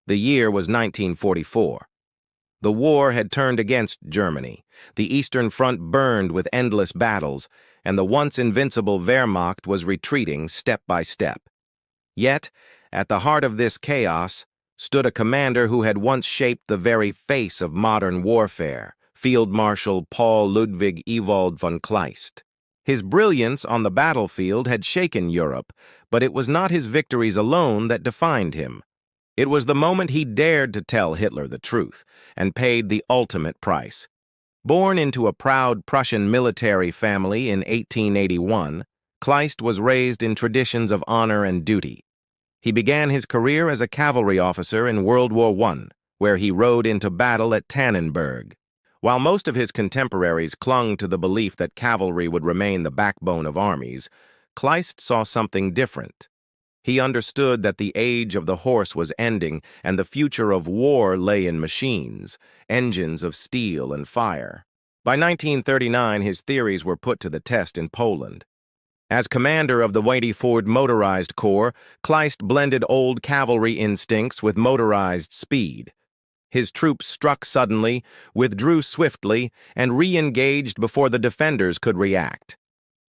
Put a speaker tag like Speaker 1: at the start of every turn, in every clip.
Speaker 1: The year was 1944. The war had turned against Germany. The Eastern Front burned with endless battles, and the once invincible Wehrmacht was retreating step by step. Yet, at the heart of this chaos, stood a commander who had once shaped the very face of modern warfare, Field Marshal Paul Ludwig Ewald von Kleist. His brilliance on the battlefield had shaken Europe, but it was not his victories alone that defined him. It was the moment he dared to tell Hitler the truth, and paid the ultimate price. Born into a proud Prussian military family in 1881, Kleist was raised in traditions of honor and duty. He began his career as a cavalry officer in World War I, where he rode into battle at Tannenberg. While most of his contemporaries clung to the belief that cavalry would remain the backbone of armies, Kleist saw something different. He understood that the age of the horse was ending and the future of war lay in machines, engines of steel and fire. By 1939, his theories were put to the test in Poland. As commander of the WWII Motorized Corps, Kleist blended old cavalry instincts with motorized speed. His troops struck suddenly, withdrew swiftly, and re-engaged before the defenders could react.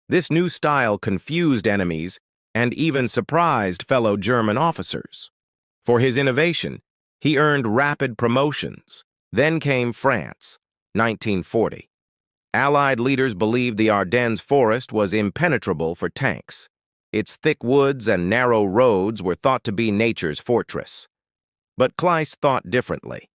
Speaker 1: This new style confused enemies and even surprised fellow German officers. For his innovation, he earned rapid promotions. Then came France, 1940. Allied leaders believed the Ardennes forest was impenetrable for tanks. Its thick woods and narrow roads were thought to be nature's fortress. But Kleist thought differently.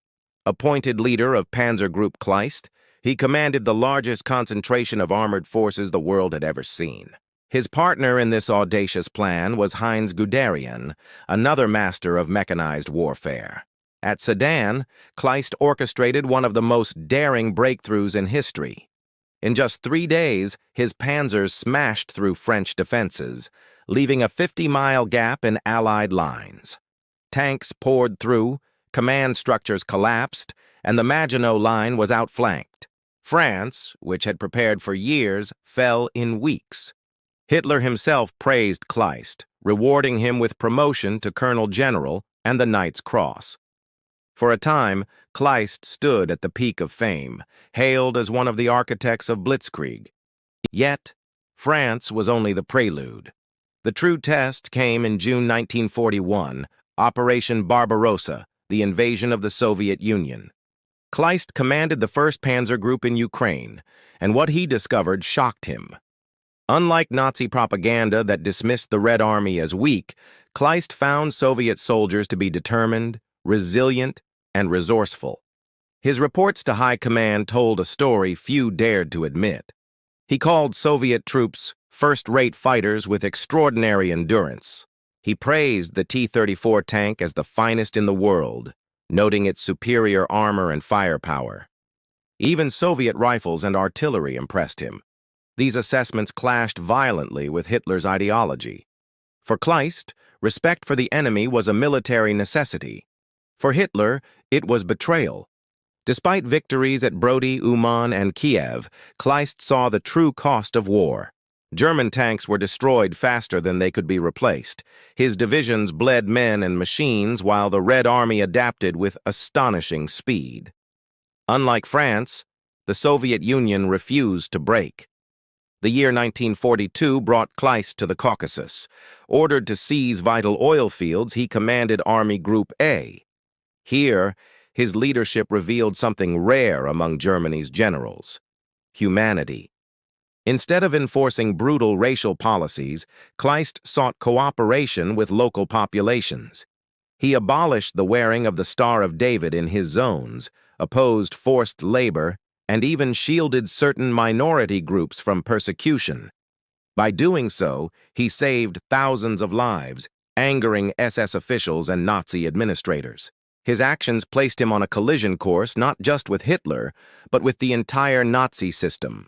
Speaker 1: Appointed leader of Panzer Group Kleist, he commanded the largest concentration of armored forces the world had ever seen. His partner in this audacious plan was Heinz Guderian, another master of mechanized warfare. At Sedan, Kleist orchestrated one of the most daring breakthroughs in history. In just 3 days, his panzers smashed through French defenses, leaving a 50-mile gap in Allied lines. Tanks poured through, command structures collapsed, and the Maginot Line was outflanked. France, which had prepared for years, fell in weeks. Hitler himself praised Kleist, rewarding him with promotion to Colonel General and the Knight's Cross. For a time, Kleist stood at the peak of fame, hailed as one of the architects of blitzkrieg. Yet, France was only the prelude. The true test came in June 1941, Operation Barbarossa, the invasion of the Soviet Union. Kleist commanded the 1st Panzer Group in Ukraine, and what he discovered shocked him. Unlike Nazi propaganda that dismissed the Red Army as weak, Kleist found Soviet soldiers to be determined, resilient, and resourceful. His reports to high command told a story few dared to admit. He called Soviet troops first-rate fighters with extraordinary endurance. He praised the T-34 tank as the finest in the world, noting its superior armor and firepower. Even Soviet rifles and artillery impressed him. These assessments clashed violently with Hitler's ideology. For Kleist, respect for the enemy was a military necessity. For Hitler, it was betrayal. Despite victories at Brody, Uman, and Kiev, Kleist saw the true cost of war. German tanks were destroyed faster than they could be replaced. His divisions bled men and machines while the Red Army adapted with astonishing speed. Unlike France, the Soviet Union refused to break. The year 1942 brought Kleist to the Caucasus. Ordered to seize vital oil fields, he commanded Army Group A. Here, his leadership revealed something rare among Germany's generals: humanity. Instead of enforcing brutal racial policies, Kleist sought cooperation with local populations. He abolished the wearing of the Star of David in his zones, opposed forced labor, and even shielded certain minority groups from persecution. By doing so, he saved thousands of lives, angering SS officials and Nazi administrators. His actions placed him on a collision course not just with Hitler, but with the entire Nazi system.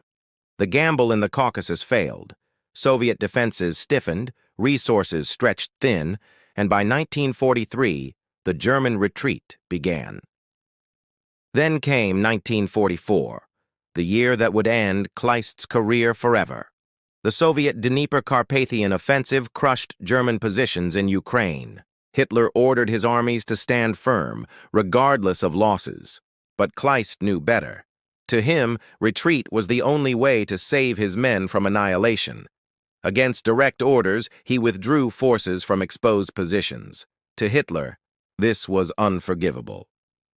Speaker 1: The gamble in the Caucasus failed. Soviet defenses stiffened, resources stretched thin, and by 1943, the German retreat began. Then came 1944, the year that would end Kleist's career forever. The Soviet Dnieper-Carpathian offensive crushed German positions in Ukraine. Hitler ordered his armies to stand firm, regardless of losses. But Kleist knew better. To him, retreat was the only way to save his men from annihilation. Against direct orders, he withdrew forces from exposed positions. To Hitler, this was unforgivable.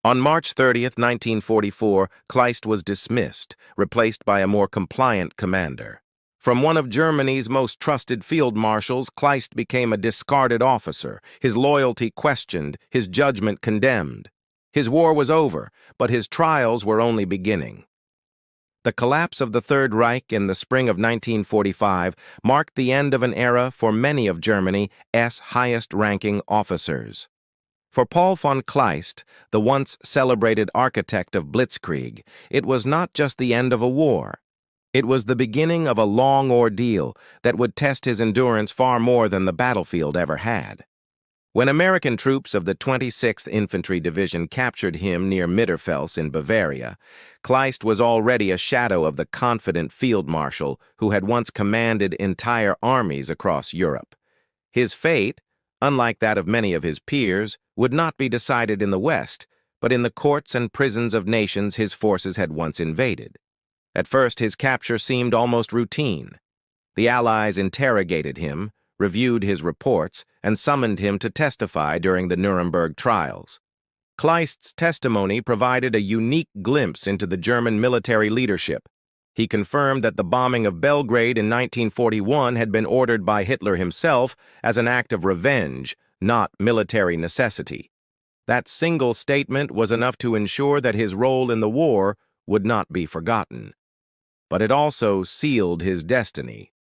Speaker 1: On March 30th, 1944, Kleist was dismissed, replaced by a more compliant commander. From one of Germany's most trusted field marshals, Kleist became a discarded officer, his loyalty questioned, his judgment condemned. His war was over, but his trials were only beginning. The collapse of the Third Reich in the spring of 1945 marked the end of an era for many of Germany's highest-ranking officers. For Paul von Kleist, the once celebrated architect of blitzkrieg, it was not just the end of a war. It was the beginning of a long ordeal that would test his endurance far more than the battlefield ever had. When American troops of the 26th Infantry Division captured him near Mitterfels in Bavaria, Kleist was already a shadow of the confident field marshal who had once commanded entire armies across Europe. His fate, unlike that of many of his peers, would not be decided in the West, but in the courts and prisons of nations his forces had once invaded. At first, his capture seemed almost routine. The Allies interrogated him, reviewed his reports, and summoned him to testify during the Nuremberg trials. Kleist's testimony provided a unique glimpse into the German military leadership. He confirmed that the bombing of Belgrade in 1941 had been ordered by Hitler himself as an act of revenge, not military necessity. That single statement was enough to ensure that his role in the war would not be forgotten. But it also sealed his destiny.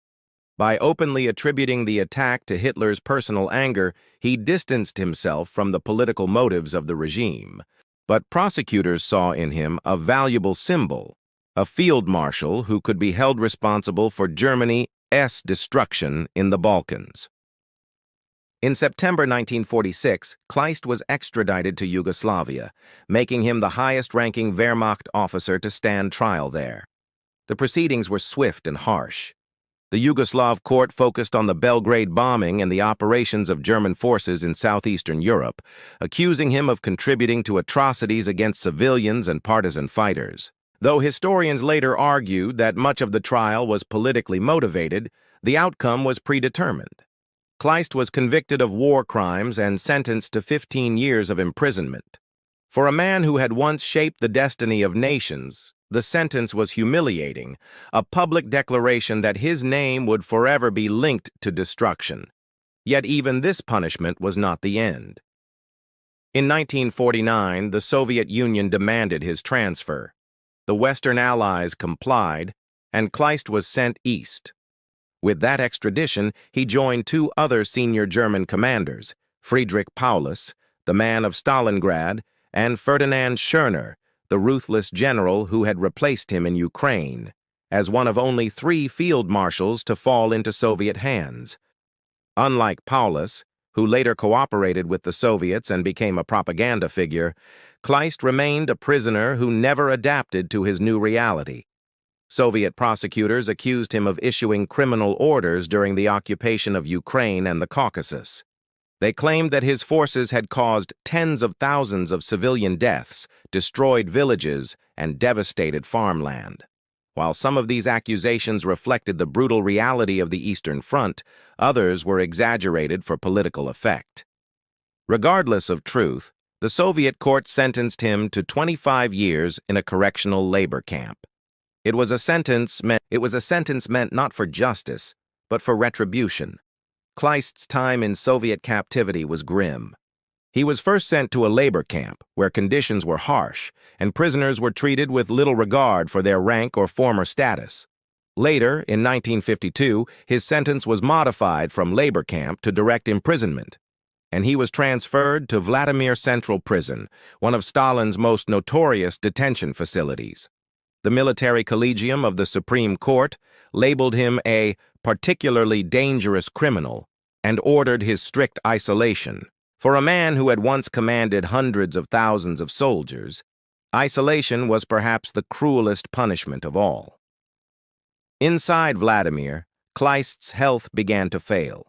Speaker 1: By openly attributing the attack to Hitler's personal anger, he distanced himself from the political motives of the regime. But prosecutors saw in him a valuable symbol, a field marshal who could be held responsible for Germany's destruction in the Balkans. In September 1946, Kleist was extradited to Yugoslavia, making him the highest-ranking Wehrmacht officer to stand trial there. The proceedings were swift and harsh. The Yugoslav court focused on the Belgrade bombing and the operations of German forces in southeastern Europe, accusing him of contributing to atrocities against civilians and partisan fighters. Though historians later argued that much of the trial was politically motivated, the outcome was predetermined. Kleist was convicted of war crimes and sentenced to 15 years of imprisonment. For a man who had once shaped the destiny of nations, the sentence was humiliating, a public declaration that his name would forever be linked to destruction. Yet even this punishment was not the end. In 1949, the Soviet Union demanded his transfer. The Western Allies complied, and Kleist was sent east. With that extradition, he joined two other senior German commanders, Friedrich Paulus, the man of Stalingrad, and Ferdinand Schörner, the ruthless general who had replaced him in Ukraine, as one of only 3 field marshals to fall into Soviet hands. Unlike Paulus, who later cooperated with the Soviets and became a propaganda figure, Kleist remained a prisoner who never adapted to his new reality. Soviet prosecutors accused him of issuing criminal orders during the occupation of Ukraine and the Caucasus. They claimed that his forces had caused tens of thousands of civilian deaths, destroyed villages, and devastated farmland. While some of these accusations reflected the brutal reality of the Eastern Front, others were exaggerated for political effect. Regardless of truth, the Soviet court sentenced him to 25 years in a correctional labor camp. It was a sentence meant not for justice, but for retribution. Kleist's time in Soviet captivity was grim. He was first sent to a labor camp, where conditions were harsh, and prisoners were treated with little regard for their rank or former status. Later, in 1952, his sentence was modified from labor camp to direct imprisonment, and he was transferred to Vladimir Central Prison, one of Stalin's most notorious detention facilities. The military collegium of the Supreme Court labeled him a particularly dangerous criminal and ordered his strict isolation. For a man who had once commanded hundreds of thousands of soldiers, isolation was perhaps the cruelest punishment of all. Inside Vladimir, Kleist's health began to fail.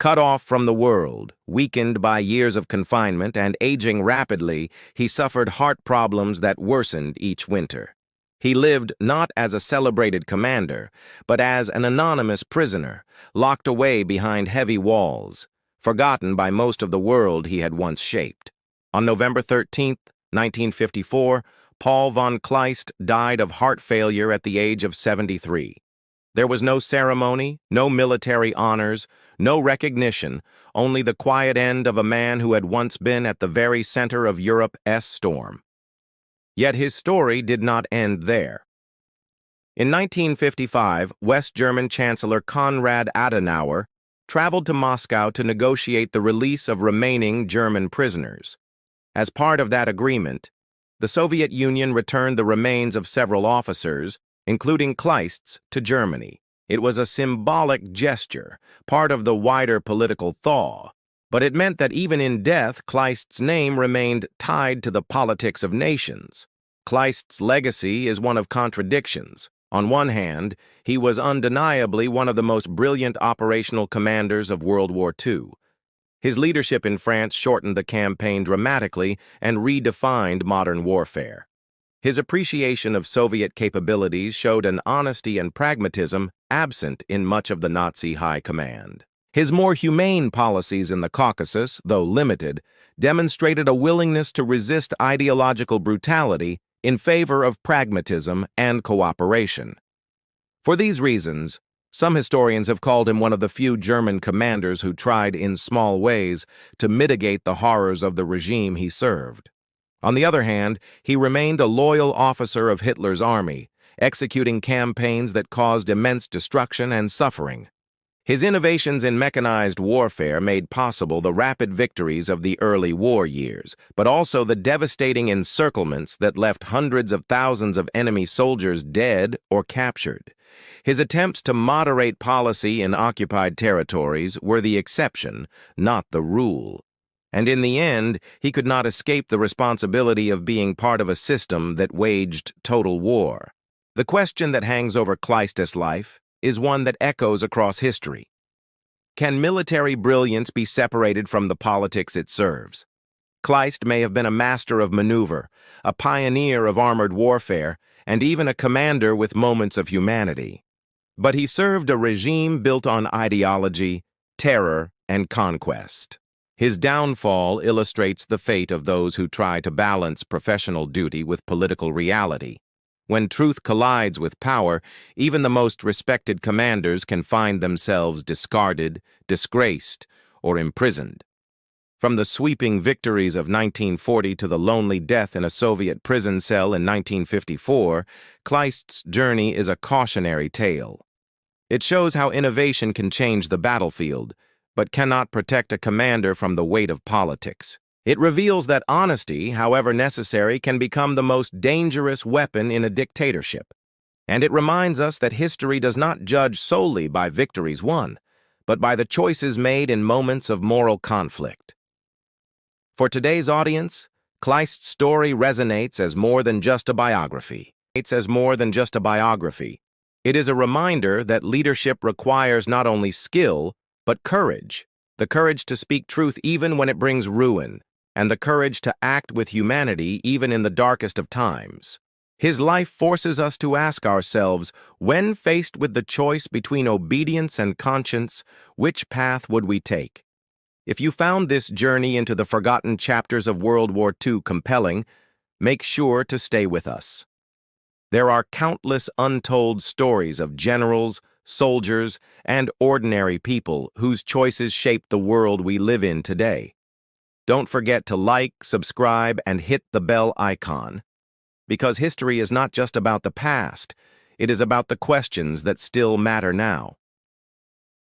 Speaker 1: Cut off from the world, weakened by years of confinement and aging rapidly, he suffered heart problems that worsened each winter. He lived not as a celebrated commander, but as an anonymous prisoner, locked away behind heavy walls, forgotten by most of the world he had once shaped. On November 13, 1954, Paul von Kleist died of heart failure at the age of 73. There was no ceremony, no military honors, no recognition, only the quiet end of a man who had once been at the very center of Europe's storm. Yet his story did not end there. In 1955, West German Chancellor Konrad Adenauer traveled to Moscow to negotiate the release of remaining German prisoners. As part of that agreement, the Soviet Union returned the remains of several officers, including Kleist's, to Germany. It was a symbolic gesture, part of the wider political thaw, but it meant that even in death, Kleist's name remained tied to the politics of nations. Kleist's legacy is one of contradictions. On one hand, he was undeniably one of the most brilliant operational commanders of World War II. His leadership in France shortened the campaign dramatically and redefined modern warfare. His appreciation of Soviet capabilities showed an honesty and pragmatism absent in much of the Nazi high command. His more humane policies in the Caucasus, though limited, demonstrated a willingness to resist ideological brutality in favor of pragmatism and cooperation. For these reasons, some historians have called him one of the few German commanders who tried in small ways to mitigate the horrors of the regime he served. On the other hand, he remained a loyal officer of Hitler's army, executing campaigns that caused immense destruction and suffering. His innovations in mechanized warfare made possible the rapid victories of the early war years, but also the devastating encirclements that left hundreds of thousands of enemy soldiers dead or captured. His attempts to moderate policy in occupied territories were the exception, not the rule. And in the end, he could not escape the responsibility of being part of a system that waged total war. The question that hangs over Kleist's life is one that echoes across history. Can military brilliance be separated from the politics it serves? Kleist may have been a master of maneuver, a pioneer of armored warfare, and even a commander with moments of humanity. But he served a regime built on ideology, terror, and conquest. His downfall illustrates the fate of those who try to balance professional duty with political reality. When truth collides with power, even the most respected commanders can find themselves discarded, disgraced, or imprisoned. From the sweeping victories of 1940 to the lonely death in a Soviet prison cell in 1954, Kleist's journey is a cautionary tale. It shows how innovation can change the battlefield, but cannot protect a commander from the weight of politics. It reveals that honesty, however necessary, can become the most dangerous weapon in a dictatorship. And it reminds us that history does not judge solely by victories won, but by the choices made in moments of moral conflict. For today's audience, Kleist's story resonates as more than just a biography. It is a reminder that leadership requires not only skill, but courage. The courage to speak truth even when it brings ruin, and the courage to act with humanity even in the darkest of times. His life forces us to ask ourselves, when faced with the choice between obedience and conscience, which path would we take? If you found this journey into the forgotten chapters of World War II compelling, make sure to stay with us. There are countless untold stories of generals, soldiers, and ordinary people whose choices shaped the world we live in today. Don't forget to like, subscribe, and hit the bell icon. Because history is not just about the past, it is about the questions that still matter now.